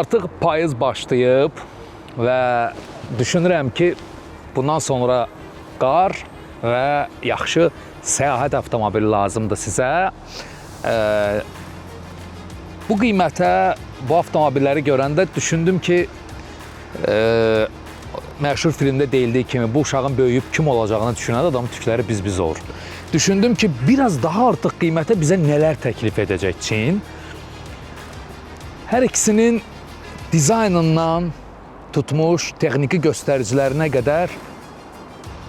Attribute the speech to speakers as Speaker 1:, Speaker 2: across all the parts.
Speaker 1: Artıq payız başlayıb və düşünürəm ki, bundan sonra qar və yaxşı səyahət avtomobili lazımdır sizə. Bu qiymətə bu avtomobilləri görəndə düşündüm ki, məşhur filmdə deyildiyi kimi bu uşağın böyüyüb kim olacağını düşünən adamın tükləri biz-biz olur. Düşündüm ki, biraz daha artıq qiymətə bizə nələr təklif edəcək Çin. Hər ikisinin dizaynından tutmuş texniki göstəricilərinə qədər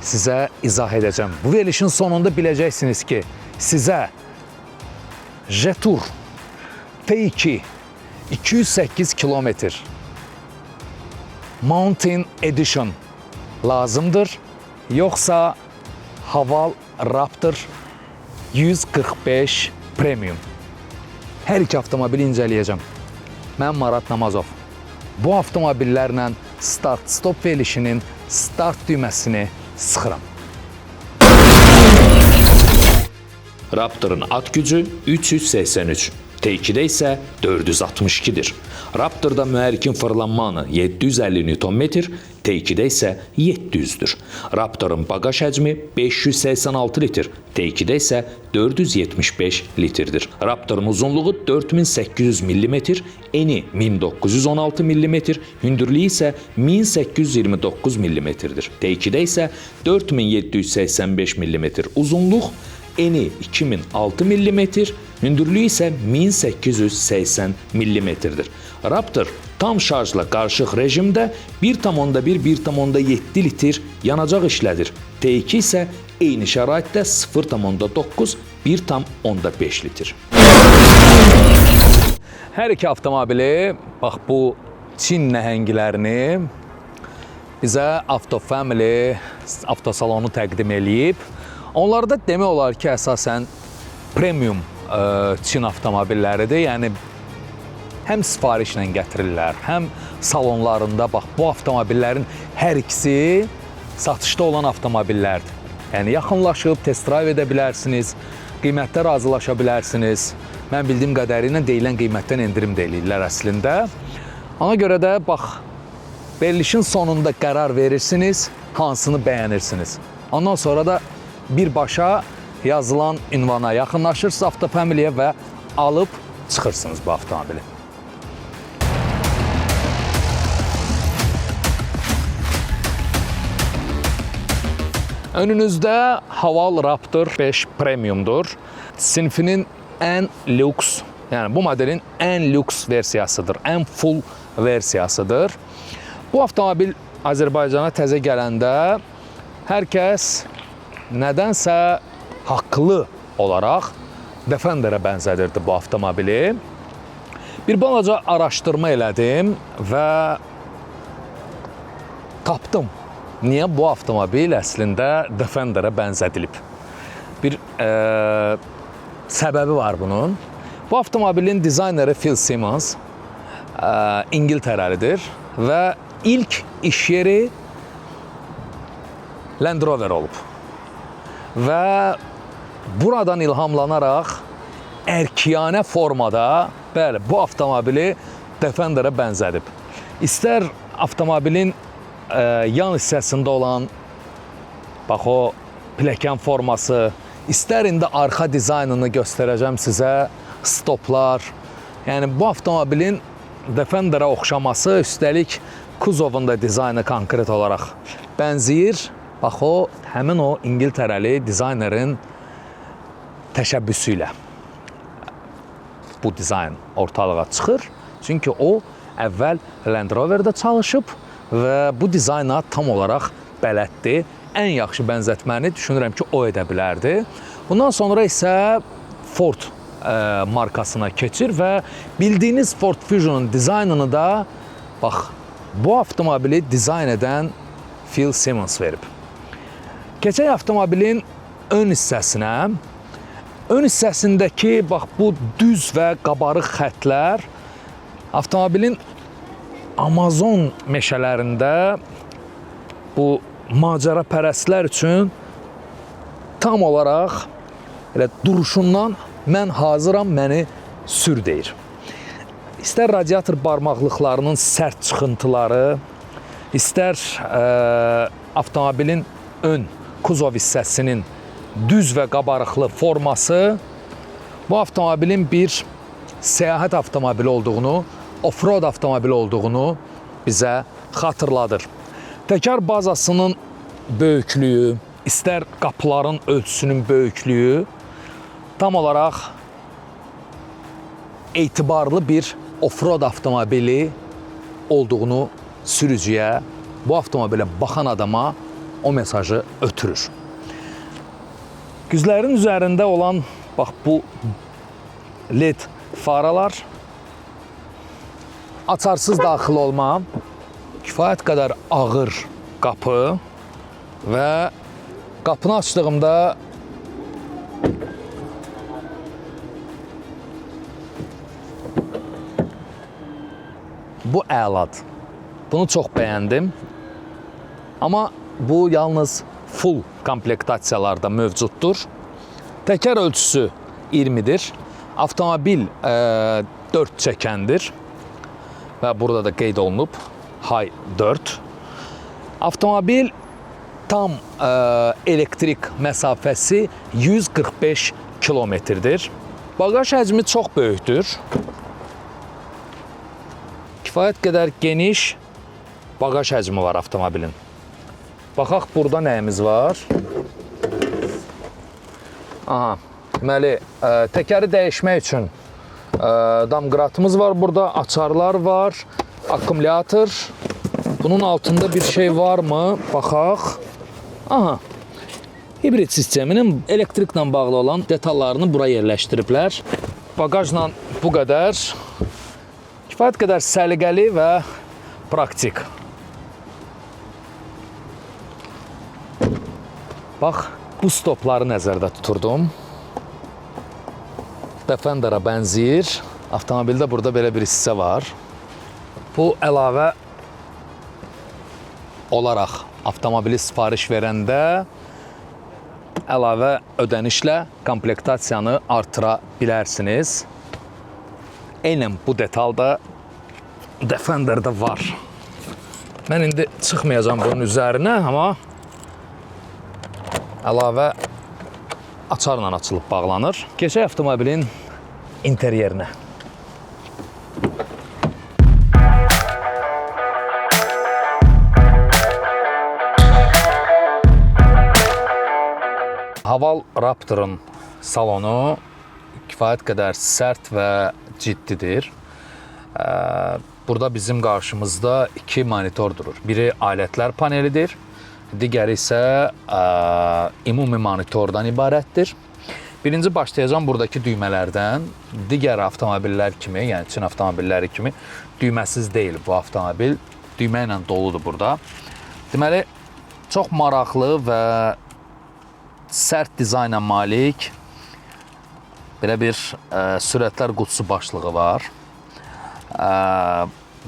Speaker 1: sizə izah edəcəm. Bu verilişin sonunda biləcəksiniz ki, sizə Jetour T2 208 kilometr Mountain Edition lazımdır, yoxsa Haval Raptor 145 Premium. Hər iki avtomobili incələyəcəm. Mən Marat Namazov. Bu avtomobillərlə start-stop verilişinin start düyməsini sıxıram.
Speaker 2: Raptor'un at gücü 383, T2'də isə 462'dir. Raptor'da mühərrikin fırlanma 750 Nm, T2'də isə 700'dür. Raptor'un bagaj həcmi 586 litr, T2'də isə 475 litrdir. Raptor'un uzunluğu 4800 mm, eni 1916 mm, hündürlüyü isə 1829 mm-dir. T2'də isə 4785 mm uzunluq, eni 2006 mm, hündürlüyü isə 1880 mm-dir. Raptor tam şarjla qarışıq rejimdə 1,1-1,7 litr yanacaq işlədir. T2 isə eyni şəraitdə 0,9-1,5 litr.
Speaker 1: Hər iki avtomobili, bax bu Çin nəhənglərini bizə Autofamily avtosalonu təqdim eləyib. Onlarda demək olar ki, əsasən premium Çin avtomobilləridir. Yəni həm sifarişlə gətirirlər, həm salonlarında bax bu avtomobillərin hər ikisi satışda olan avtomobillərdir. Yəni yaxınlaşıb test drive edə bilərsiniz, qiymətdə razılaşa bilərsiniz. Mən bildiyim qədərilə deyilən qiymətdən endirim də eləyirlər əslində. Ona görə də bax verilişin sonunda qərar verirsiniz, hansını bəyənirsiniz. Ondan sonra da birbaşa yazılan ünvana yaxınlaşırsınız Autofamily'yə və alıb çıxırsınız bu avtomobili. Önünüzdə Haval Raptor 5 Premium'dur. Sinfinin ən lüks, yəni bu modelin ən lüks versiyasıdır, ən full versiyasıdır. Bu avtomobil Azərbaycana təzə gələndə hər kəs nədənsə haqlı olaraq Defender'ə bənzədirdi bu avtomobili. Bir balaca araşdırma elədim və tapdım. Niyə bu avtomobil əslində Defender'ə bənzədilib? Bir səbəbi var bunun. Bu avtomobilin dizayneri Phil Simmons İngiltərəlidir və ilk iş yeri Land Rover olub. Və buradan ilhamlanaraq ərkiyanə formada bəli, bu avtomobili Defender'ə bənzədib. İstər avtomobilin yan hissəsində olan bax o pilləkən forması, istər indi arxa dizaynını göstərəcəm sizə, stoplar. Yəni bu avtomobilin Defender'a oxşaması, üstəlik kuzovun da dizaynı konkret olaraq bənzəyir. Bax o, həmin o İngiltərəli dizaynerin təşəbbüsü ilə bu dizayn ortalığa çıxır. Çünki o əvvəl Land Rover'da çalışıb və bu dizayna tam olaraq bələddir. Ən yaxşı bənzətməni düşünürəm ki, o edə bilərdi. Bundan sonra isə Ford markasına keçir və bildiyiniz Ford Fusion'un dizaynını da bax bu avtomobili dizayn edən Phil Simmons verib. Keçək avtomobilin ön hissəsinə. Ön hissəsindəki bax bu düz və qabarıq xətlər avtomobilin Amazon meşələrində bu macərapərəstlər üçün tam olaraq elə duruşundan mən hazıram, məni sür deyir. İstər radiator barmaqlıqlarının sərt çıxıntıları, istər avtomobilin ön kuzov hissəsinin düz və qabarıqlı forması bu avtomobilin bir səyahət avtomobili olduğunu, off-road avtomobili olduğunu bizə xatırladır. Təkər bazasının böyüklüyü, istər qapıların ölçüsünün böyüklüyü tam olaraq etibarlı bir off-road avtomobili olduğunu sürücüyə, bu avtomobilə baxan adama o mesajı ötürür. Güzlərin üzərində olan bax bu LED faralar açarsız daxil olma, kifayət qədər ağır qapı və qapını açdığımda bu əladır. Bunu çox bəyəndim. Amma bu yalnız full komplektasiyalarda mövcuddur. Təkər ölçüsü 20-dir. Avtomobil 4 çəkəndir. Və burada da qeyd olunub High 4. Avtomobil tam elektrik məsafəsi 145 kilometrdir. Bagaj həcmi çox böyükdür. Kifayət qədər geniş bagaj həcmi var avtomobilin. Baxaq burada nəyimiz var? Aha, deməli, təkəri dəyişmək üçün damqıratımız var burada, açarlar var, akkumulyator. Bunun altında bir şey varmı? Baxaq. Aha, hibrid sisteminin elektriklə bağlı olan detallarını bura yerləşdiriblər. Bagajla bu qədər. Kifayət qədər səliqəli və praktik. Bax, bu stopları nəzərdə tuturdum. Defender'a bənzəyir. Avtomobildə burada belə bir hissə var. Bu əlavə olaraq avtomobili sifariş verəndə əlavə ödənişlə komplektasiyanı artıra bilərsiniz. Eynən bu detal da Defender'da var. Mən indi çıxmayacağım bunun üzərinə, amma əlavə açarla açılıb bağlanır. Keçək avtomobilin interyerinə. Haval Raptor'un salonu kifayət qədər sərt və ciddidir. Burada bizim qarşımızda 2 monitor durur. Biri alətlər panelidir, digəri isə ümumi monitordan ibarətdir. Birinci başlayacağım buradakı düymələrdən. Digər avtomobillər kimi, yəni Çin avtomobilləri kimi düyməsiz deyil bu avtomobil. Düymə ilə doludur burada. Deməli, çox maraqlı və sərt dizayna malik belə bir sürətlər qutusu başlığı var.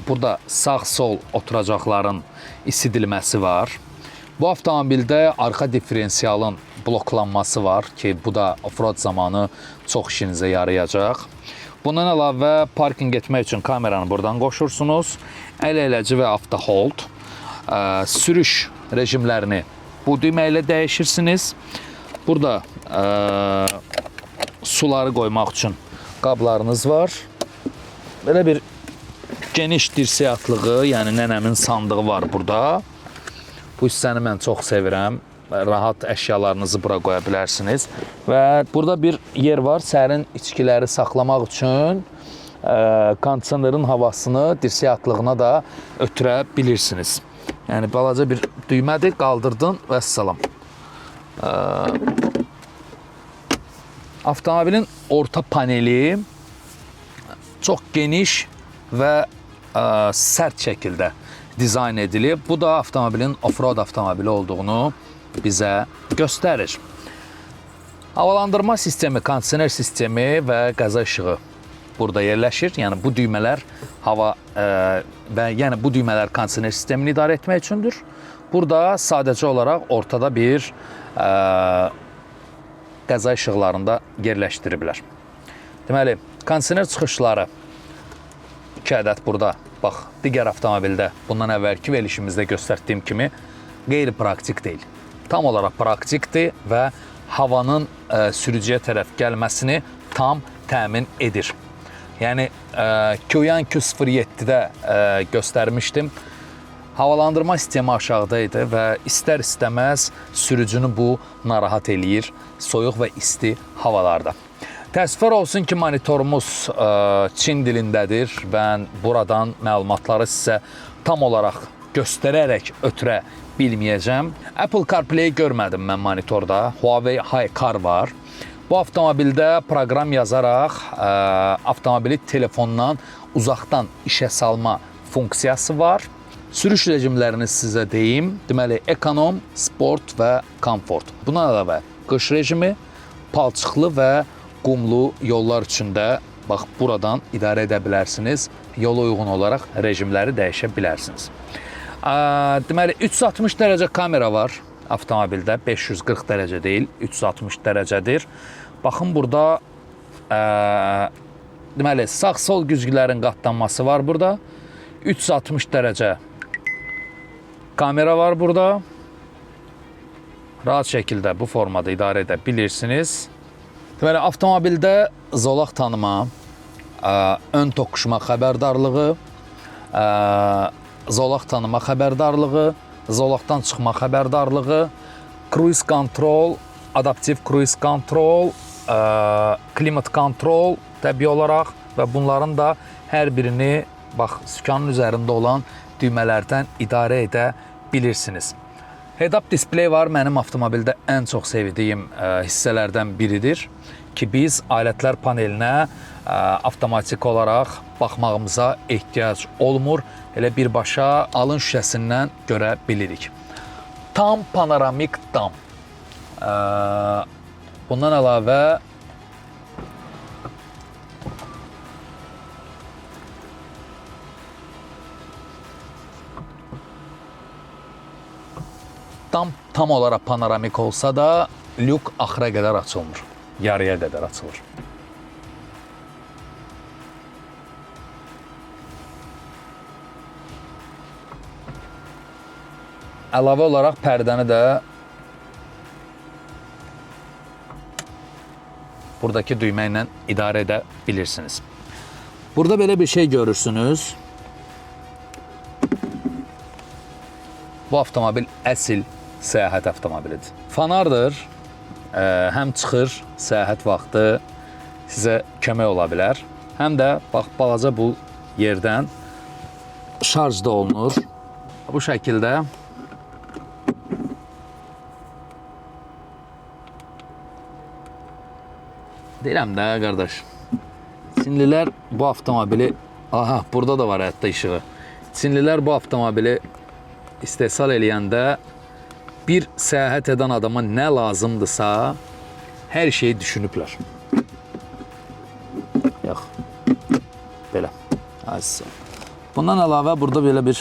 Speaker 1: Burada sağ-sol oturacaqların isidilməsi var. Bu avtomobildə arxa diferensialın bloklanması var ki, bu da off-road zamanı çox işinizə yarayacaq. Bundan əlavə parking etmək üçün kameranı buradan qoşursunuz. Əl-əyləci və avto hold. Sürüş rejimlərini bu düymə ilə dəyişirsiniz. Burada suları qoymaq üçün qablarınız var. Belə bir geniş dirsəyatlığı, yəni nənəmin sandığı var burada. Bu hissəni mən çox sevirəm. Rahat əşyalarınızı bura qoya bilərsiniz. Və burada bir yer var, sərin içkiləri saxlamaq üçün kondisionerin havasını dirsəyatlığına da ötürə bilirsiniz. Yəni balaca bir düymədir, qaldırdın və əssalam. Avtomobilin orta paneli çox geniş və sərt şəkildə dizayn edilib. Bu da avtomobilin off-road avtomobili olduğunu bizə göstərir. Havalandırma sistemi, kondisioner sistemi və qəza işığı burada yerləşir. Yəni bu düymələr bu düymələr kondisioner sistemini idarə etmək üçündür. Burada sadəcə olaraq ortada bir qəza işıqlarında yerləşdiriblər. Deməli, kondisioner çıxışları 2 ədəd burada, bax, digər avtomobildə bundan əvvəlki verilişimizdə göstərdiyim kimi qeyri-praktik deyil. Tam olaraq praktikdir və havanın sürücüyə tərəf gəlməsini tam təmin edir. Yəni, Kuyan Q07-də göstərmişdim. Havalandırma sistemi aşağıda idi və istər-istəməz sürücünü bu narahat eləyir soyuq və isti havalarda. Təəssüflər olsun ki, monitorumuz Çin dilindədir və buradan məlumatları sizə tam olaraq göstərərək ötürə bilməyəcəm. Apple CarPlay görmədim mən monitorda. Huawei HiCar var. Bu avtomobildə proqram yazaraq avtomobili telefondan uzaqdan işə salma funksiyası var. Sürüş rejimlərini sizə deyim. Deməli, ekonom, sport və komfort. Buna əlavə qış rejimi, palçıqlı və qumlu yollar üçün də bax, buradan idarə edə bilərsiniz. Yola uyğun olaraq rejimləri dəyişə bilərsiniz. Deməli, 360 dərəcə kamera var avtomobildə. 540 dərəcə deyil, 360 dərəcədir. Baxın, burada deməli, sağ-sol güzgülərin qatlanması var burada. 360 dərəcə kamera var burada. Rahat şəkildə bu formada idarə edə bilirsiniz. Deməli, avtomobildə zolaq tanıma, ön toqquşma xəbərdarlığı, zolaq tanıma xəbərdarlığı, zolaqdan çıxma xəbərdarlığı, cruise control, adaptiv cruise control, klimat kontrol təbii olaraq və bunların da hər birini bax, sükanın üzərində olan düymələrdən idarə edə bilirsiniz. Head-up display var, mənim avtomobildə ən çox sevdiyim hissələrdən biridir ki, biz alətlər panelinə avtomatik olaraq baxmağımıza ehtiyac olmur. Elə birbaşa alın şüşəsindən görə bilirik. Tam panoramik dam. Bundan əlavə tam olaraq panoramik olsa da lük axıra qədər açılmır. Yarıya qədər açılır. Əlavə olaraq pərdəni də buradakı düymə ilə idarə edə bilirsiniz. Burada belə bir şey görürsünüz. Bu avtomobil əsl səyahət avtomobilidir. Fanardır, həm çıxır səyahət vaxtı sizə kömək ola bilər, həm də bax, balaca bu yerdən şarj da olunur. Bu şəkildə deyirəm də, qardaş, Çinlilər bu avtomobili, aha, burada da var hətta işığı. Çinlilər bu avtomobili istehsal eləyəndə bir səyahət edən adama nə lazımdırsa, hər şeyi düşünüblər. Yox, belə. Bundan əlavə, burada belə bir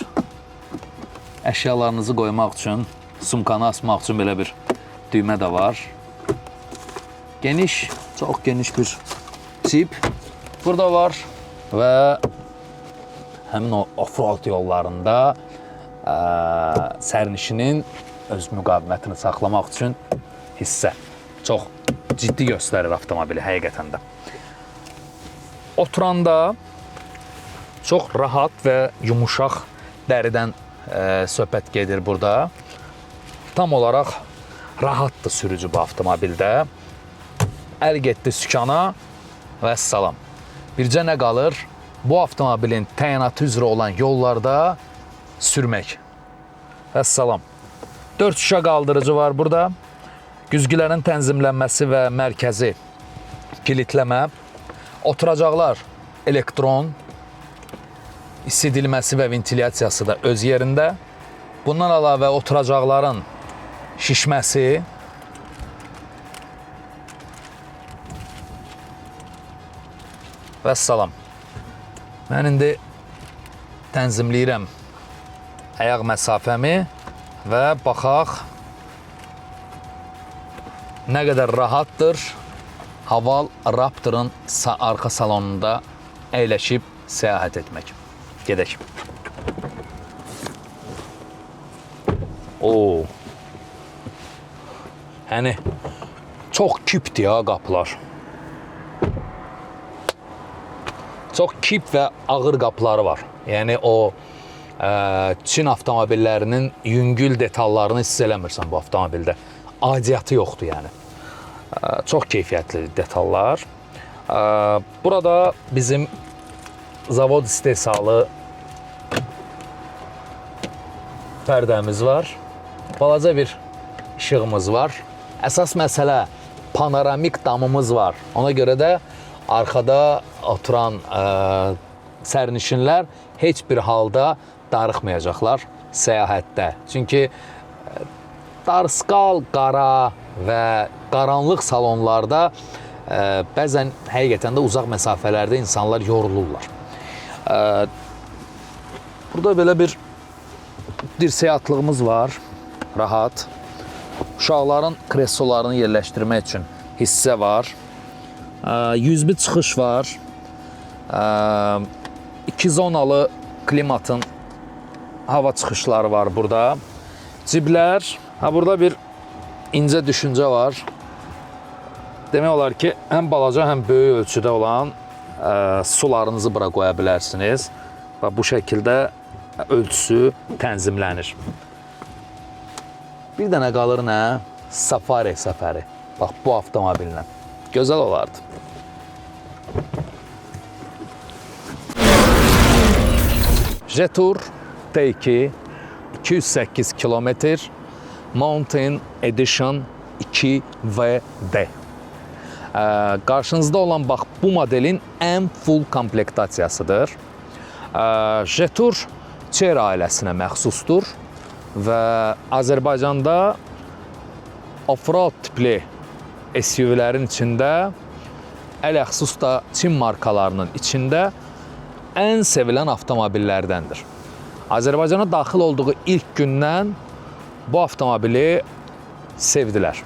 Speaker 1: əşyalarınızı qoymaq üçün, sumkanı asmaq üçün belə bir düymə də var. Geniş, çox geniş bir cip burada var və həmin o off-road yollarında sərnişinin öz müqavimətini saxlamaq üçün hissə çox ciddi göstərir avtomobili həqiqətən də. Oturanda çox rahat və yumuşaq dəridən söhbət gedir burada. Tam olaraq rahatdır sürücü bu avtomobildə. Əl getdi sükana və salam. Bircə nə qalır? Bu avtomobilin təyinatı üzrə olan yollarda sürmək. Və salam. 4 şüşə qaldırıcı var burada. Güzgülərin tənzimlənməsi və mərkəzi kilitləmə. Oturacaqlar elektron. İsidilməsi və ventilyasiyası da öz yerində. Bundan əlavə oturacaqların şişməsi. Və salam. Mən indi tənzimləyirəm ayaq məsafəmi və baxaq nə qədər rahatdır Haval Raptor'ın arxa salonunda əyləşib səyahət etmək. Gedək. Oo. Yəni çox kipdir ya qapılar. Çox kip və ağır qapıları var. Yəni o Çin avtomobillərinin yüngül detallarını hiss eləmirsən bu avtomobildə. Adiyyatı yoxdur yəni. Çox keyfiyyətli detallar. Burada bizim zavod istehsalı pərdəmiz var. Balaca bir işığımız var. Əsas məsələ panoramik damımız var. Ona görə də arxada oturan sərnişinlər heç bir halda darıxmayacaqlar səyahətdə. Çünki darısqal, qara və qaranlıq salonlarda bəzən həqiqətən də uzaq məsafələrdə insanlar yorulurlar. Burada belə bir dirsək atlığımız var, rahat. Uşaqların kreslolarını yerləşdirmək üçün hissə var. USB çıxış var. 2 zonalı klimatın hava çıxışları var burada. Ciblər. Burada bir incə düşüncə var. Demək olar ki, həm balaca, həm böyük ölçüdə olan sularınızı bura qoya bilərsiniz. Və bu şəkildə ölçüsü tənzimlənir. Bir dənə qalır nə? Safari səfəri. Bax, bu avtomobillə. Gözəl olardı. Jetour T2 208 kilometr Mountain Edition 2VD. Qarşınızda olan bax bu modelin ən full komplektasiyasıdır. Jetour Cher ailəsinə məxsusdur və Azərbaycanda off-road tipli SUV-lərin içində, ələxüsus da Çin markalarının içində ən sevilən avtomobillərdəndir. Azərbaycana daxil olduğu ilk gündən bu avtomobili sevdilər.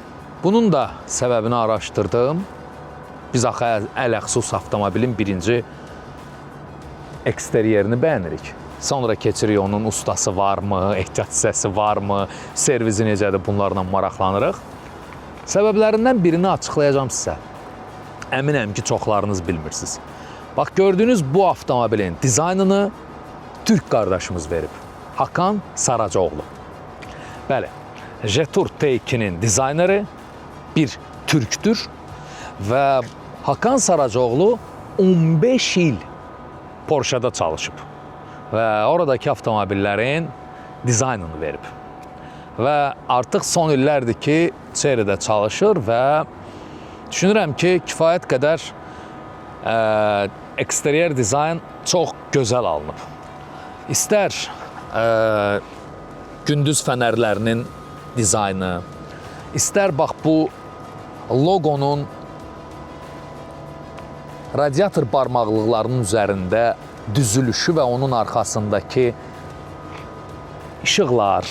Speaker 1: Bunun da səbəbini araşdırdım. Biz axı ələxüsus avtomobilin birinci eksteryerini bəyənirik. Sonra keçirik onun ustası varmı, ehtiyat hissəsi varmı, servisi necədir, bunlarla maraqlanırıq. Səbəblərindən birini açıqlayacağım sizə. Əminəm ki, çoxlarınız bilmirsiniz. Bax, gördüyünüz bu avtomobilin dizaynını Türk qardaşımız verib. Hakan Saracoğlu. Bəli, Jetour T2-nin dizayneri bir Türkdür və Hakan Saracoğlu 15 il Porsche'da çalışıb və oradakı avtomobillərin dizaynını verib. Və artıq son illərdir ki, Chery'də çalışır və düşünürəm ki, kifayət qədər eksteryer dizayn çox gözəl alınıb. İstər gündüz fənərlərinin dizaynı, istər bax bu logonun radiator barmaqlıqlarının üzərində düzülüşü və onun arxasındakı işıqlar,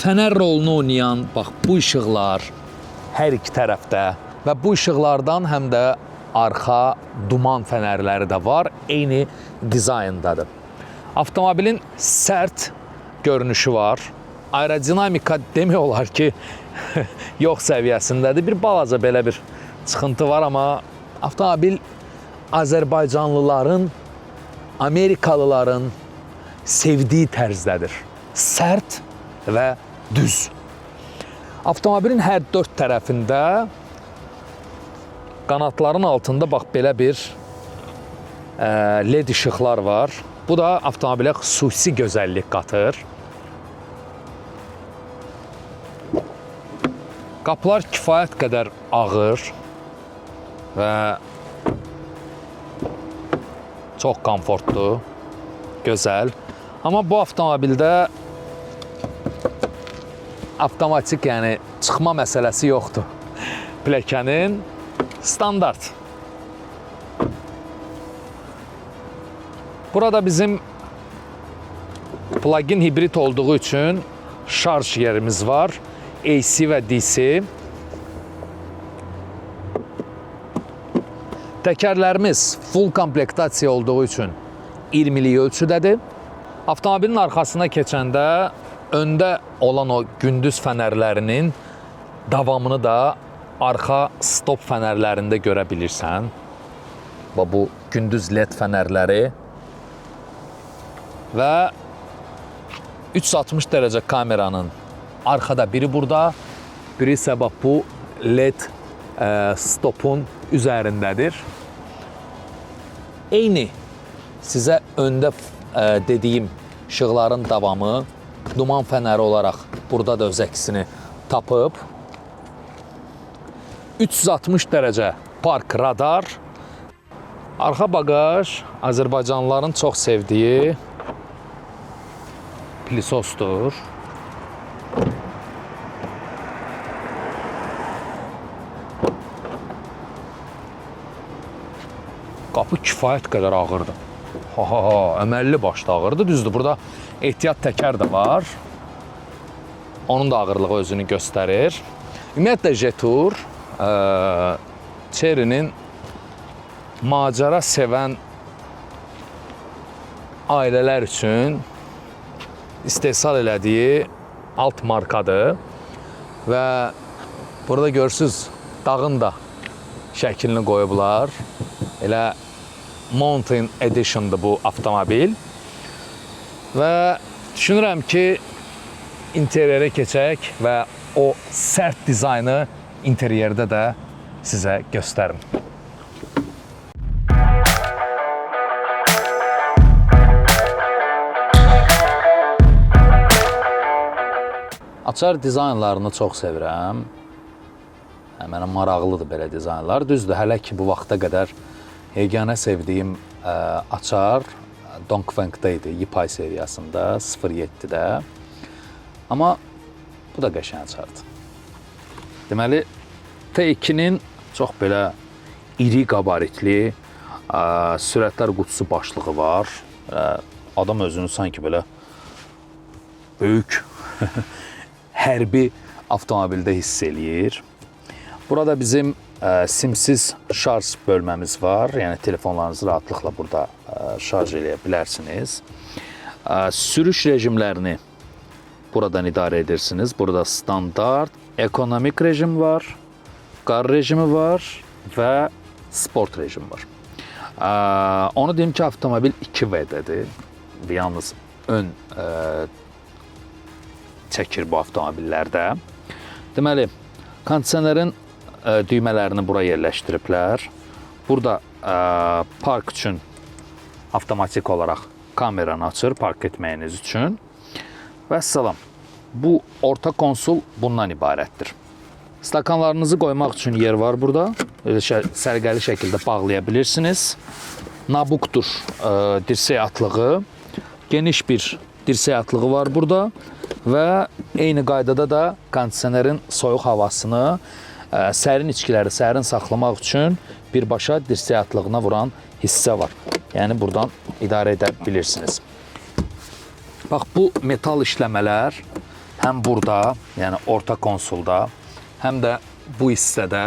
Speaker 1: fənər rolunu oynayan bax bu işıqlar hər iki tərəfdə və bu işıqlardan həm də arxa duman fənərləri də var, eyni dizayndadır. Avtomobilin sərt görünüşü var. Aerodinamika demək olar ki, yox səviyyəsindədir. Bir balaca belə bir çıxıntı var, amma avtomobil Azərbaycanlıların, Amerikalıların sevdiyi tərzdədir. Sərt və düz. Avtomobilin hər dörd tərəfində qanatların altında bax belə bir LED işıqlar var. Bu da avtomobilə xüsusi gözəllik qatır. Qapılar kifayət qədər ağır və çox komfortlu, gözəl. Amma bu avtomobildə avtomatik, yəni çıxma məsələsi yoxdur. Pilləkənin standart. Burada bizim plug-in hibrid olduğu üçün şarj yerimiz var. AC və DC. Təkərlərimiz full komplektasiya olduğu üçün 20-lik ölçüdədir. Avtomobilin arxasına keçəndə öndə olan o gündüz fənərlərinin davamını da arxa stop fənərlərində görə bilirsən. Və bu gündüz LED fənərləri və 360 dərəcə kameranın arxada biri burada, biri isə bax bu LED stopun üzərindədir. Eyni sizə öndə dediyim işıqların davamı duman fənəri olaraq burada da öz əksini tapıb. 360 dərəcə park radar. Arxa bagaj Azərbaycanlıların çox sevdiyi plisosdur. Qapı kifayət qədər ağırdır. Əməlli başda ağırdır. Düzdür, burada ehtiyat təkər də var. Onun da ağırlığı özünü göstərir. Ümumiyyətlə Jetour Chery'nin macəra sevən ailələr üçün istehsal elədiyi alt markadır. Və burada görürsünüz, dağın da şəklini qoyublar. Elə Mountain Edition'dır bu avtomobil. Və düşünürəm ki, interyerə keçək və o sərt dizaynı interyerdə də sizə göstərim. Açar dizaynlarını çox sevirəm. Mənə maraqlıdır belə dizaynlar. Düzdür, hələ ki bu vaxta qədər yeganə sevdiyim açar Dongfeng'da idi, Yipay seriyasında, 07-də. Amma bu da qəşəng açardır. Deməli, T2-nin çox belə iri qabaritli sürətlər qutusu başlığı var. Adam özünü sanki belə böyük hərbi avtomobildə hiss eləyir. Burada bizim simsiz şarj bölməmiz var. Yəni telefonlarınızı rahatlıqla burada şarj eləyə bilərsiniz. Sürüş rejimlərini buradan idarə edirsiniz. Burada standart, ekonomik rejim var, qar rejimi var və sport rejimi var. Onu deyim ki, avtomobil 2V-dədir. Yalnız ön çəkir bu avtomobillərdə. Deməli, kondisionerin düymələrini bura yerləşdiriblər. Burada park üçün avtomatik olaraq kameranı açır park etməyiniz üçün. Vəssalam. Bu orta konsul bundan ibarətdir. Stakanlarınızı qoymaq üçün yer var burada. Sərgəli şəkildə bağlaya bilirsiniz. Nabukdur dirsək atlığı. Geniş bir dirsək atlığı var burada. Və eyni qaydada da kondisionerin soyuq havasını, sərin içkiləri sərin saxlamaq üçün birbaşa dirsək atlığına vuran hissə var. Yəni buradan idarə edə bilirsiniz. Bax, bu metal işləmələr həm burada, yəni orta konsolda, həm də bu hissədə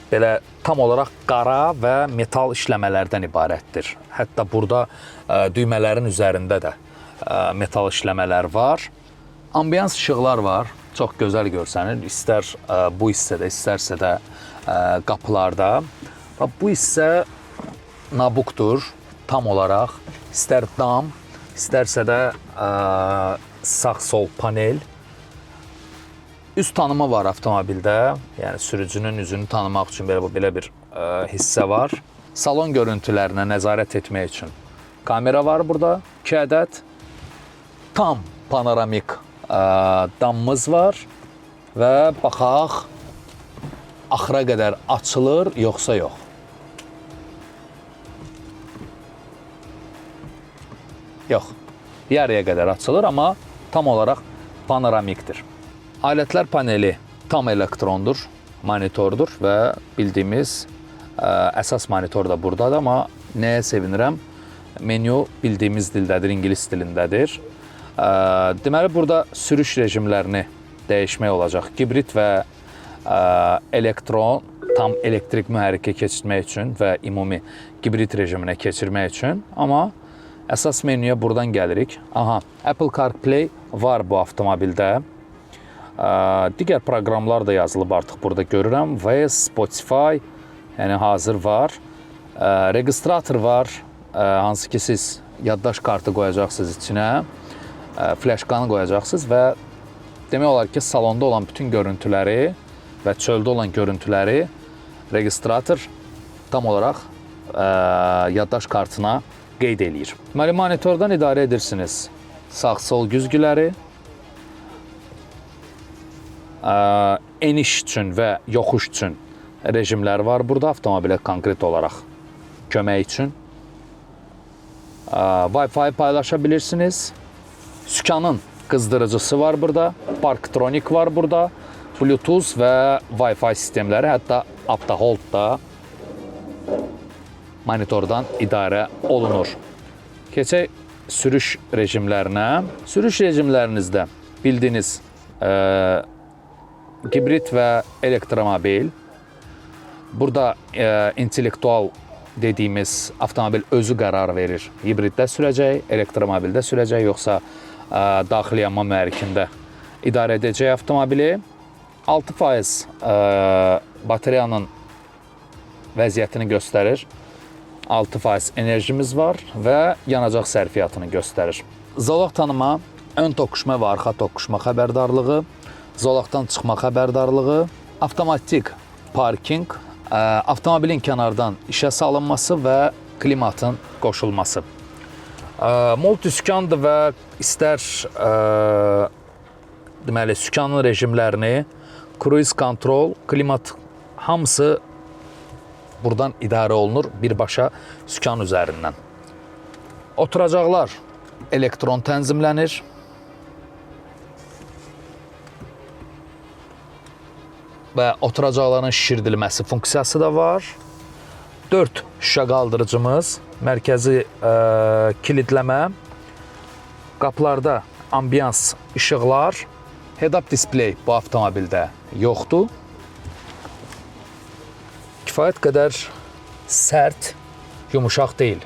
Speaker 1: belə tam olaraq qara və metal işləmələrdən ibarətdir. Hətta burada düymələrin üzərində də metal işləmələr var. Ambiyans işıqlar var. Çox gözəl görsənir. İstər bu hissədə, istərsə də qapılarda. Bu hissə nabukdur tam olaraq. İstər dam, istərsə də sağ-sol panel. Üz tanıma var avtomobildə. Yəni sürücünün üzünü tanımaq üçün belə bir hissə var. Salon görüntülərinə nəzarət etmək üçün kamera var burada. 2 ədəd. Tam panoramik damımız var və baxaq axıra qədər açılır, yoxsa yox. Yox, yarıya qədər açılır, amma tam olaraq panoramikdir. Alətlər paneli tam elektrondur, monitordur və bildiyimiz əsas monitor da buradadır, amma nəyə sevinirəm? Menyu bildiyimiz dildədir, ingilis dilindədir. Deməli, burada sürüş rejimlərini dəyişmək olacaq. Hibrid və elektron tam elektrik mühərrikə keçirmək üçün və ümumi hibrid rejiminə keçirmək üçün. Amma əsas menyuya buradan gəlirik. Aha, Apple CarPlay var bu avtomobildə. Digər proqramlar da yazılıb artıq burada görürəm. VS, Spotify, yəni hazır var. Registrator var, hansı ki siz yaddaş kartı qoyacaqsınız içinə, flaşkanı qoyacaqsınız və demək olar ki, salonda olan bütün görüntüləri və çöldə olan görüntüləri registrator tam olaraq yaddaş kartına qeyd eləyir. Deməli, monitordan idarə edirsiniz sağ-sol güzgüləri, eniş üçün və yoxuş üçün rejimlər var burada, avtomobilə konkret olaraq kömək üçün. Wi-Fi paylaşa bilirsiniz. Sükanın qızdırıcısı var burada, Parktronic var burada, Bluetooth və Wi-Fi sistemləri, hətta AutoHold da monitordan idarə olunur. Keçək sürüş rejimlərinə. Sürüş rejimlərinizdə bildiyiniz hibrid və elektromobil. Burada intellektual dediyimiz avtomobil özü qərar verir. Hibriddə sürəcək, elektromobildə sürəcək, yoxsa daxili yanma mühərrikində idarə edəcək avtomobili. 6% batareyanın vəziyyətini göstərir. 6% enerjimiz var və yanacaq sərfiyyatını göstərir. Zolaq tanıma, ön toqquşma və arxa toqquşma xəbərdarlığı, zolaqdan çıxma xəbərdarlığı, avtomatik parking, avtomobilin kənardan işə salınması və klimatın qoşulması. Multisükandır və istər deməli, sükanın rejimlərini, cruise control, klimat hamısı buradan idarə olunur birbaşa sükan üzərindən. Oturacaqlar elektron tənzimlənir. Və oturacaqların şişirdilməsi funksiyası da var. 4 şüşə qaldırıcımız, mərkəzi kilidləmə, qapılarda ambiyans işıqlar, head-up display bu avtomobildə yoxdur. Kifayət qədər sərt, yumuşaq deyil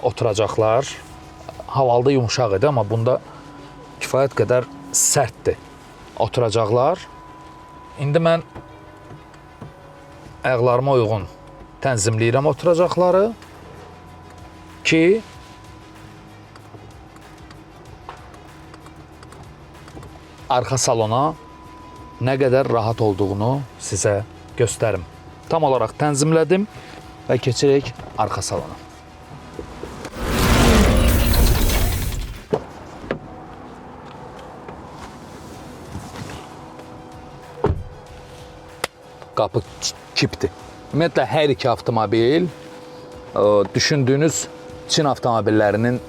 Speaker 1: oturacaqlar. Havalda yumuşaq idi, amma bunda kifayət qədər sərtdir oturacaqlar. İndi mən ayaqlarıma uyğun tənzimləyirəm oturacaqları ki, arxa salona nə qədər rahat olduğunu sizə göstərim. Tam olaraq tənzimlədim və keçirək arxa salona. Qapı kipdir. Ümumiyyətlə, hər iki avtomobil düşündüyünüz Çin avtomobillərinin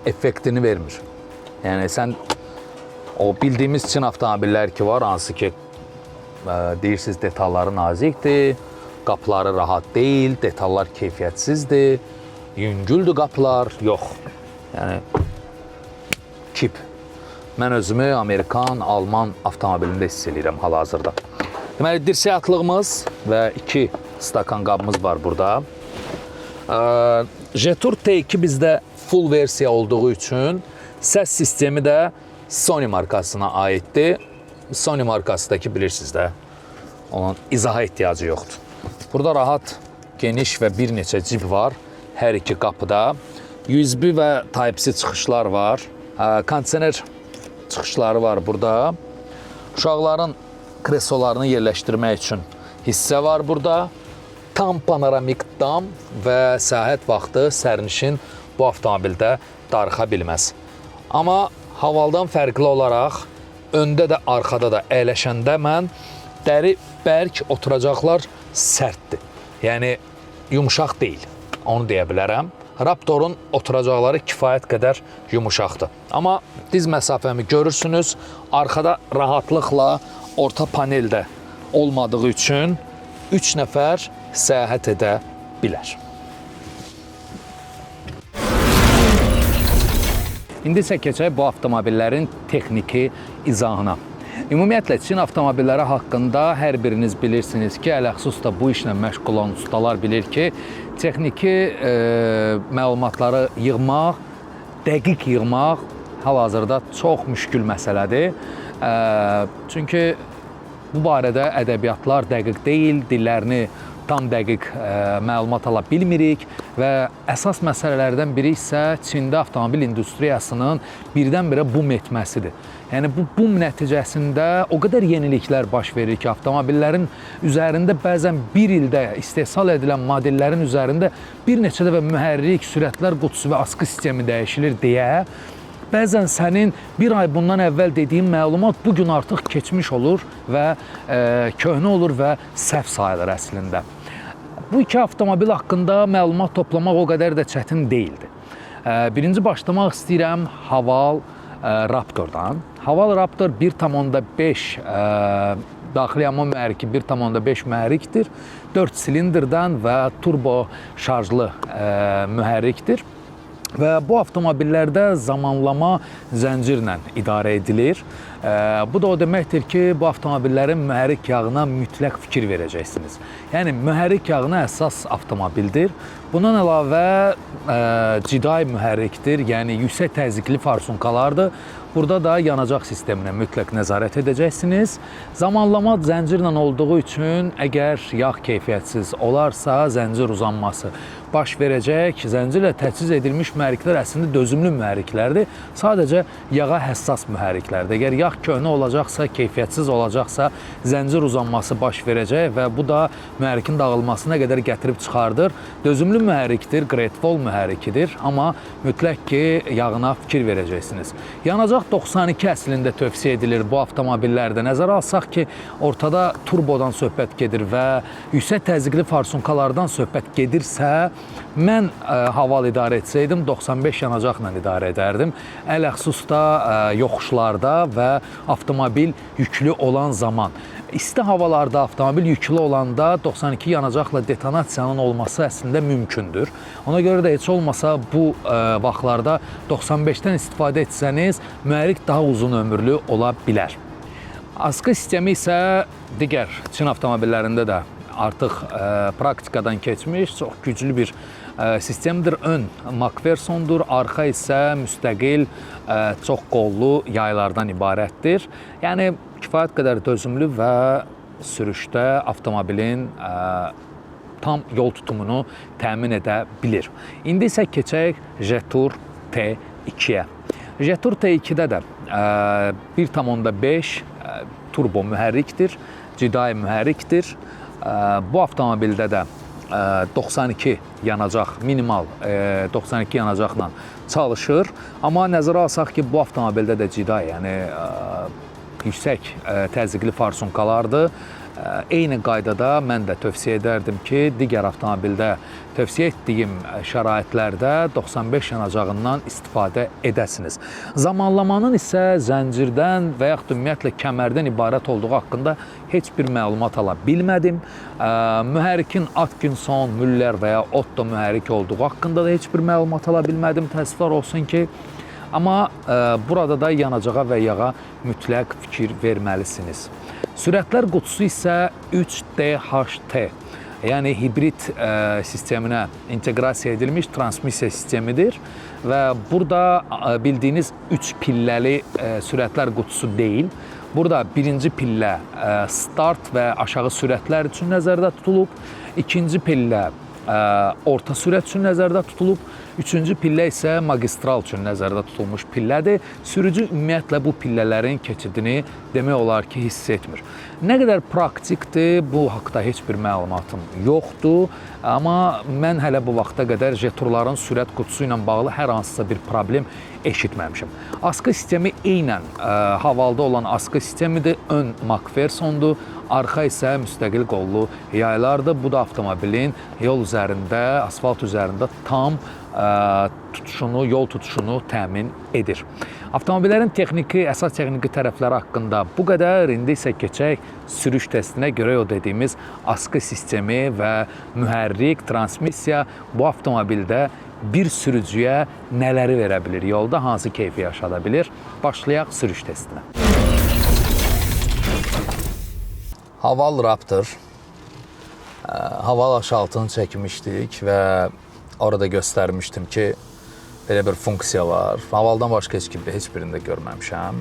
Speaker 1: effektini vermir. Yəni, sən o bildiyimiz Çin avtomobillər ki var, hansı ki deyirsiniz detalları nazikdir, qapıları rahat deyil, detallar keyfiyyətsizdir, yüngüldür qapılar, yox. Yəni, kip. Mən özümü Amerikan, Alman avtomobilində hiss edirəm hal-hazırda. Deməli, dirsək atlığımız və 2 stakan qabımız var burada. Jetour T2 bizdə full versiya olduğu üçün səs sistemi də Sony markasına aiddir. Sony markasındakı bilirsiniz də, onun izaha ehtiyacı yoxdur. Burada rahat, geniş və bir neçə cib var hər iki qapıda. USB və Type-C çıxışlar var. Kondisioner çıxışları var burada. Uşaqların kresolarını yerləşdirmək üçün hissə var burada. Tam panoramik dam və səyahət vaxtı sərnişin bu avtomobildə darıxa bilməz. Amma havaldan fərqli olaraq öndə də, arxada da əyləşəndə mən dəri bərk, oturacaqlar sərtdir. Yəni, yumuşaq deyil, onu deyə bilərəm. Raptorun oturacaqları kifayət qədər yumuşaqdır. Amma diz məsafəmi görürsünüz, arxada rahatlıqla orta paneldə olmadığı üçün 3 nəfər səyahət edə bilər. İndi isə keçək bu avtomobillərin texniki izahına. Ümumiyyətlə Çin avtomobilləri haqqında hər biriniz bilirsiniz ki, ələxüsus da bu işlə məşğul olan ustalar bilir ki, texniki məlumatları yığmaq, dəqiq yığmaq hal-hazırda çox müşkül məsələdir. Çünki bu barədə ədəbiyyatlar dəqiq deyil, dillərini tam dəqiq məlumat ala bilmirik və əsas məsələlərdən biri isə Çində avtomobil industriyasının birdən-birə boom etməsidir. Yəni bu boom nəticəsində o qədər yeniliklər baş verir ki, avtomobillərin üzərində bəzən bir ildə istehsal edilən modellərin üzərində bir neçə dəfə mühərrik, sürətlər qutusu və askı sistemi dəyişilir deyə bəzən sənin bir ay bundan əvvəl dediyin məlumat bugün artıq keçmiş olur və köhnə olur və səhv sayılır əslində. Bu iki avtomobil haqqında məlumat toplamaq o qədər də çətin deyildi. Birinci başlamaq istəyirəm Haval Raptordan. Haval Raptor 1.5 daxili yanma mühərriki 1.5 mühərrikdir. 4 silindrdən və turbo şarjlı mühərrikdir. Və bu avtomobillərdə zamanlama zəncirlə idarə edilir. Bu da o deməkdir ki, bu avtomobillərin mühərrik yağına mütləq fikir verəcəksiniz. Yəni, mühərrik yağına əsas avtomobildir. Bundan əlavə ciday mühərrikdir, yəni yüksək təzyiqli farsunkalardır. Burada da yanacaq sisteminə mütləq nəzarət edəcəksiniz. Zamanlama zəncirlə olduğu üçün əgər yağ keyfiyyətsiz olarsa, zəncir uzanması baş verəcək. Zəncirlə təchiz edilmiş mühərriklər əslində dözümlü mühərriklərdir. Sadəcə yağa həssas mühərriklərdir. Əgər yağ köhnə olacaqsa, keyfiyyətsiz olacaqsa, zəncir uzanması baş verəcək və bu da mühərrikin dağılmasına qədər gətirib çıxardır. Dözümlü mühərrikdir, Great Wall mühərrikidir, amma mütləq ki, yağına fikir verəcəksiniz. Yanacaq 92 əslində tövsiyə edilir bu avtomobillərdə. Nəzərə alsaq ki, ortada turbodan söhbət gedir və yüksək təzyiqli farsunkalardan söhbət gedirsə, mən Haval idarə etsəydim 95 yanacaqla idarə edərdim. Ələxüsusda yoxuşlarda və avtomobil yüklü olan zaman. İsti havalarda avtomobil yüklü olanda 92 yanacaqla detonasiyanın olması əslində mümkündür. Ona görə də heç olmasa bu vaxtlarda 95-dən istifadə etsəniz, mühərrik daha uzun ömürlü ola bilər. Askı sistemi isə digər Çin avtomobillərində də artıq praktikadan keçmiş, çox güclü bir sistemdir. Ön Macphersondur, arxa isə müstəqil, çox qollu yaylardan ibarətdir. Yəni, kifayət qədər dözümlü və sürüşdə avtomobilin tam yol tutumunu təmin edə bilir. İndi isə keçək Jetour T2-yə. Jetour T2-də də 1.5 turbo mühərrikdir, ciday mühərrikdir. Bu avtomobildə də 92 yanacaq, minimal 92 yanacaqla çalışır. Amma nəzərə alsaq ki, bu avtomobildə də ciday, yəni yüksək təzyiqli farsunkalardır. Eyni qaydada mən də tövsiyə edərdim ki, digər avtomobildə tövsiyə etdiyim şəraitlərdə 95 yanacağından istifadə edəsiniz. Zamanlamanın isə zəncirdən və yaxud ümumiyyətlə kəmərdən ibarət olduğu haqqında heç bir məlumat ala bilmədim. Mühərrikin Atkinson, Müller və ya Otto mühərrik olduğu haqqında da heç bir məlumat ala bilmədim. Təəssüflər olsun ki, amma burada da yanacağa və yağa mütləq fikir verməlisiniz. Sürətlər qutusu isə 3DHT, yəni hibrid sisteminə inteqrasiya edilmiş transmissiya sistemidir və burada bildiyiniz 3 pilləli sürətlər qutusu deyil. Burada birinci pillə start və aşağı sürətlər üçün nəzərdə tutulub, ikinci pillə orta sürət üçün nəzərdə tutulub, üçüncü pillə isə magistral üçün nəzərdə tutulmuş pillədir. Sürücü ümumiyyətlə bu pillələrin keçidini demək olar ki, hiss etmir. Nə qədər praktikdir, bu haqda heç bir məlumatım yoxdur. Amma mən hələ bu vaxta qədər Jetourların sürət qutusu ilə bağlı hər hansısa bir problem eşitməmişim. Askı sistemi eynən Havalda olan askı sistemidir. Ön Macphersondur, arxa isə müstəqil qollu yaylardır. Bu da avtomobilin yol üzərində, asfalt üzərində tam tutuşunu, yol tutuşunu təmin edir. Avtomobillərin əsas texniki tərəfləri haqqında bu qədər. İndi isə keçək sürüş testinə görə o dediyimiz askı sistemi və mühərrik, transmissiya bu avtomobildə bir sürücüyə nələri verə bilir, yolda hansı keyfi yaşada bilir. Başlayaq sürüş testinə. Haval Raptor. Haval aşağıtını çəkmişdik və orada göstərmişdim ki, belə bir funksiya var. Havaldan başqa heç birində görməmişəm.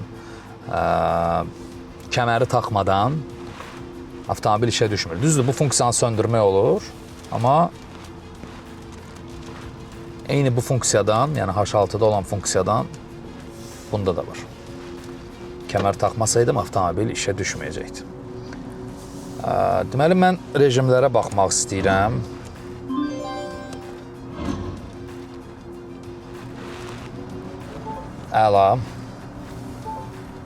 Speaker 1: Kəməri taxmadan avtomobil işə düşmür. Düzdür, bu funksiyanı söndürmək olur, amma eyni bu funksiyadan, yəni H6-da olan funksiyadan bunda da var. Kəmər taxmasaydım avtomobil işə düşməyəcəkdi. Deməli, mən rejimlərə baxmaq istəyirəm. Əla.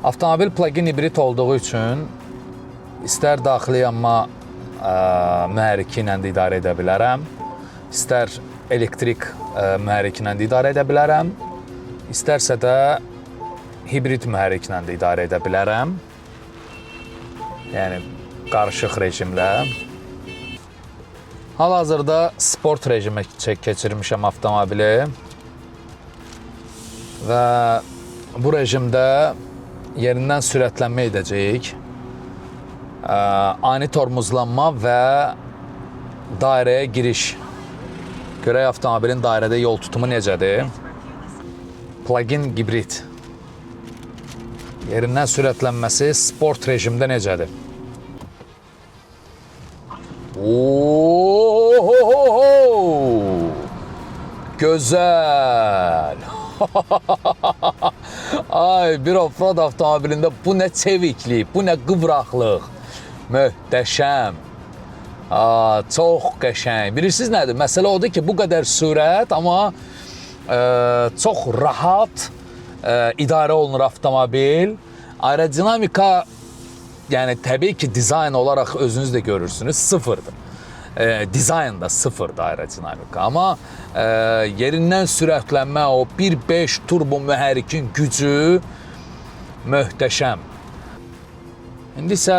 Speaker 1: Avtomobil plug-in hibrid olduğu üçün istər daxili yanma mühərriki ilə də idarə edə bilərəm, istər elektrik mühərriki ilə də idarə edə bilərəm, istərsə də hibrid mühərriki ilə də idarə edə bilərəm. Yəni, qarışıq rejimlə. Hal-hazırda sport rejimə keçirmişəm avtomobili və bu rejimdə yerindən sürətlənmə edəcəyik. Ani tormozlanma və dairəyə giriş. Görək avtomobilin dairədə yol tutumu necədir? Plug-in hibrid. Yerindən sürətlənməsi sport rejimdə necədir? Gözəl. Ay, bir offroad avtomobilində bu nə çeviklik, bu nə qıvraqlıq. Möhtəşəm. Çox qəşəng. Bilirsiniz nədir? Məsələ odur ki, bu qədər sürət, amma çox rahat idarə olunur avtomobil. Aerodinamika, yəni təbii ki, dizayn olaraq özünüz də görürsünüz, sıfırdır. Dizayn da sıfırdır aerodinamika. Amma yerindən sürətlənmə, o 1.5 turbo mühərrikin gücü möhtəşəm. İndi isə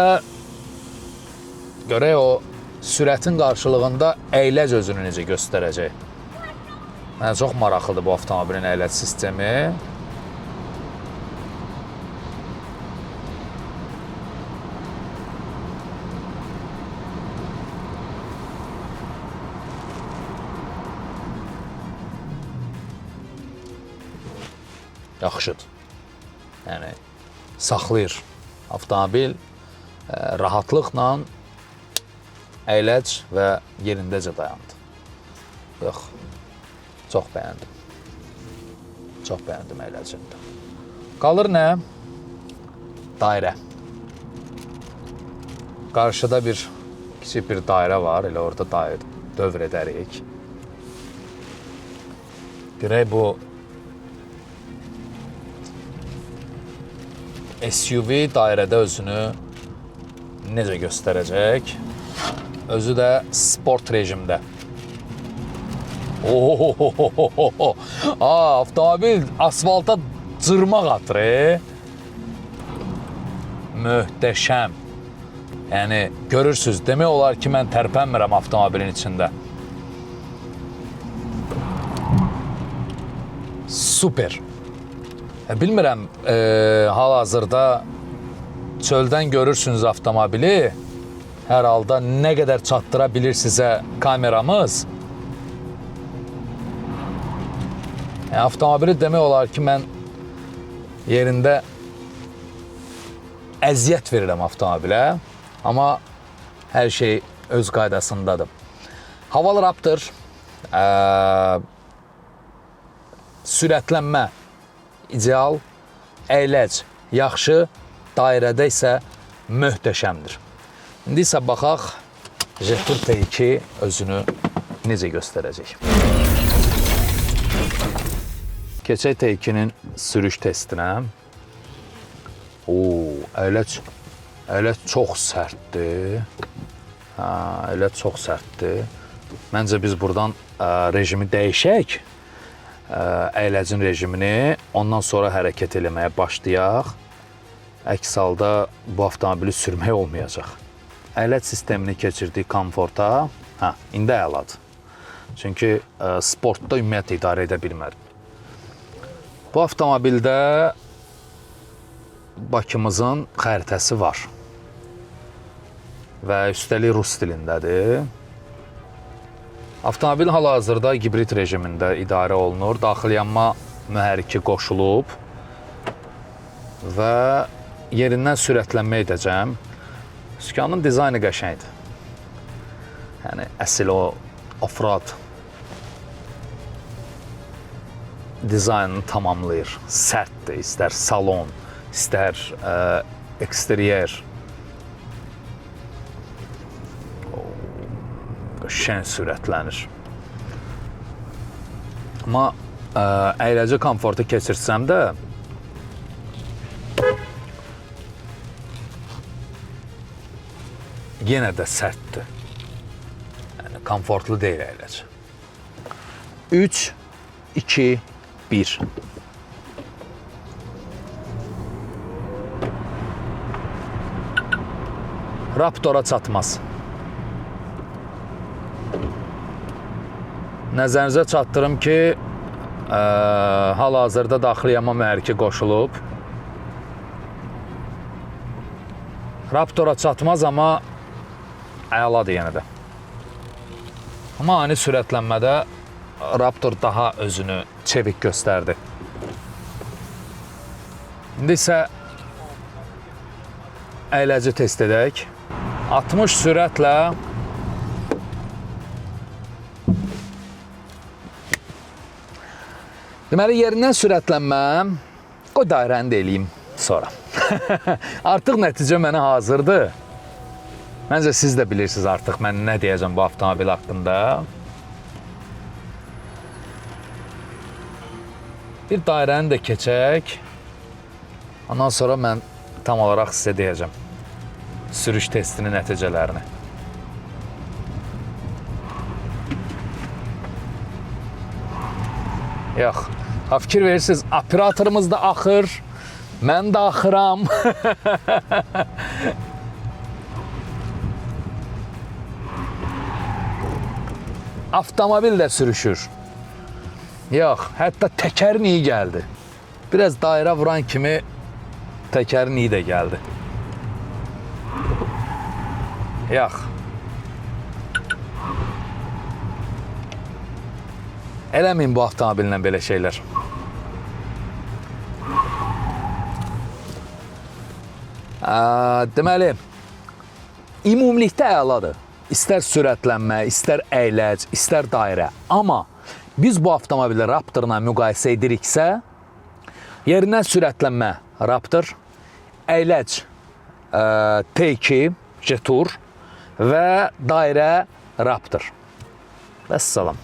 Speaker 1: görək o sürətin qarşılığında əyləc özünü necə göstərəcək. Mənə çox maraqlıdır bu avtomobilin əyləc sistemi. Yaxşıdır. Yəni, saxlayır. Avtomobil rahatlıqla əyləc və yerindəcə dayandı. Yox, çox bəyəndim. Çox bəyəndim əyləcində. Qalır nə? Dairə. Qarşıda bir kiçik bir dairə var, elə orada dövr edərik. Görək bu SUV dairədə özünü necə göstərəcək? Özü də sport rejimdə. Avtomobil asfalta cırmaq atır. Möhtəşəm. Yəni, görürsünüz, demək olar ki, mən tərpənmirəm avtomobilin içində. Super. Bilmirəm, hal-hazırda çöldən görürsünüz avtomobili, hər halda nə qədər çatdıra bilir sizə kameramız. Avtomobili demək olar ki, mən yerində əziyyət verirəm avtomobilə, amma hər şey öz qaydasındadır. Haval Raptor, sürətlənmə ideal, əyləc yaxşı, dairədə isə möhtəşəmdir. İndi isə baxaq, Jetour T2 özünü necə göstərəcək. Keçək T2-nin sürüş testinə. Əyləc çox sərtdir. Əyləc çox sərtdir. Məncə biz buradan rejimi dəyişək. Əyləcin rejimini, ondan sonra hərəkət eləməyə başlayaq. Əks halda bu avtomobili sürmək olmayacaq. Əyləc sistemini keçirdik komforta. İndi əladır. Çünki sportda ümumiyyətlə idarə edə bilmədim. Bu avtomobildə Bakımızın xəritəsi var. və üstəlik rus dilindədir. Avtomobil hal-hazırda hibrid rejimində idarə olunur. Daxili yanma mühərriki qoşulub və yerindən sürətlənmə edəcəm. Sükanın dizaynı qəşəngdir. Yəni əsl o off-road dizaynını tamamlayır. Sərtdir, istər salon, istər eksteryer. Qəşəng sürətlənir. Amma əyləci komfortu keçirsəm də yenə də sərtdir. Yəni komfortlu deyil əyləci. 3, 2, 1. Raptora çatmaz. Nəzərinizə çatdırım ki, hal-hazırda daxili yanma mühərriki qoşulub. Raptora çatmaz, amma əladır yenə də. Amma ani sürətlənmədə Raptor daha özünü çevik göstərdi. İndi isə əyləci test edək. 60 sürətlə deməli, yerindən sürətlənmə, qoy dairəni də eləyim sonra. Artıq nəticə mənə hazırdır. Məncə siz də bilirsiniz artıq mən nə deyəcəm bu avtomobil haqqında. Bir dairəni də keçək. Ondan sonra mən tam olaraq sizə deyəcəm sürüş testinin nəticələrini. Yox, fikir verirsiniz, operatorumuz da axır, mən də axıram. Avtomobil də sürüşür. Yox, hətta təkərin iyi gəldi. Biraz dairə vuran kimi təkərin iyi də gəldi. Yox. Eləməyin bu avtomobillə belə şeylər. Deməli, ümumilikdə əladır. İstər sürətlənmə, istər əyləc, istər dairə. Amma biz bu avtomobili Raptorla müqayisə ediriksə, yerindən sürətlənmə Raptor, əyləc T2 Jetour və dairə Raptor. Vəssalam.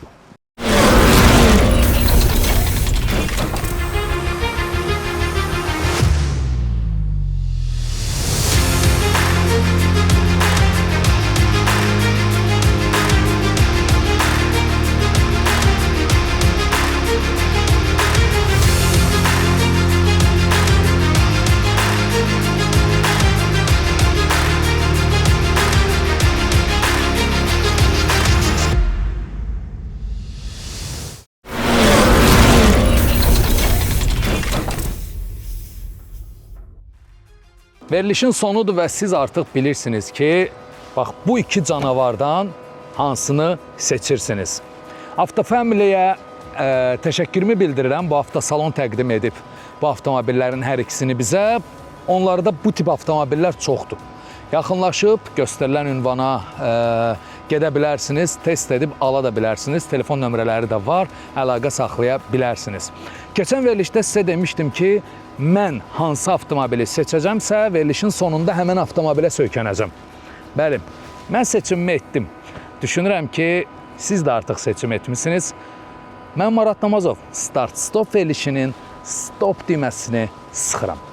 Speaker 1: Verilişin sonudur və siz artıq bilirsiniz ki, bax bu iki canavardan hansını seçirsiniz. Avtofamiliyə təşəkkürümü bildirirəm. Bu avtosalon təqdim edib bu avtomobillərin hər ikisini bizə. Onlarda bu tip avtomobillər çoxdur. Yaxınlaşıb göstərilən ünvana gedə bilərsiniz, test edib ala da bilərsiniz. Telefon nömrələri də var, əlaqə saxlaya bilərsiniz. Keçən verilişdə sizə demişdim ki, mən hansı avtomobili seçəcəmsə, verilişin sonunda həmən avtomobilə söykənəcəm. Bəli, mən seçimimi etdim. Düşünürəm ki, siz də artıq seçim etmişsiniz. Mən Marat Namazov, Start Stop verilişinin stop düyməsini sıxıram.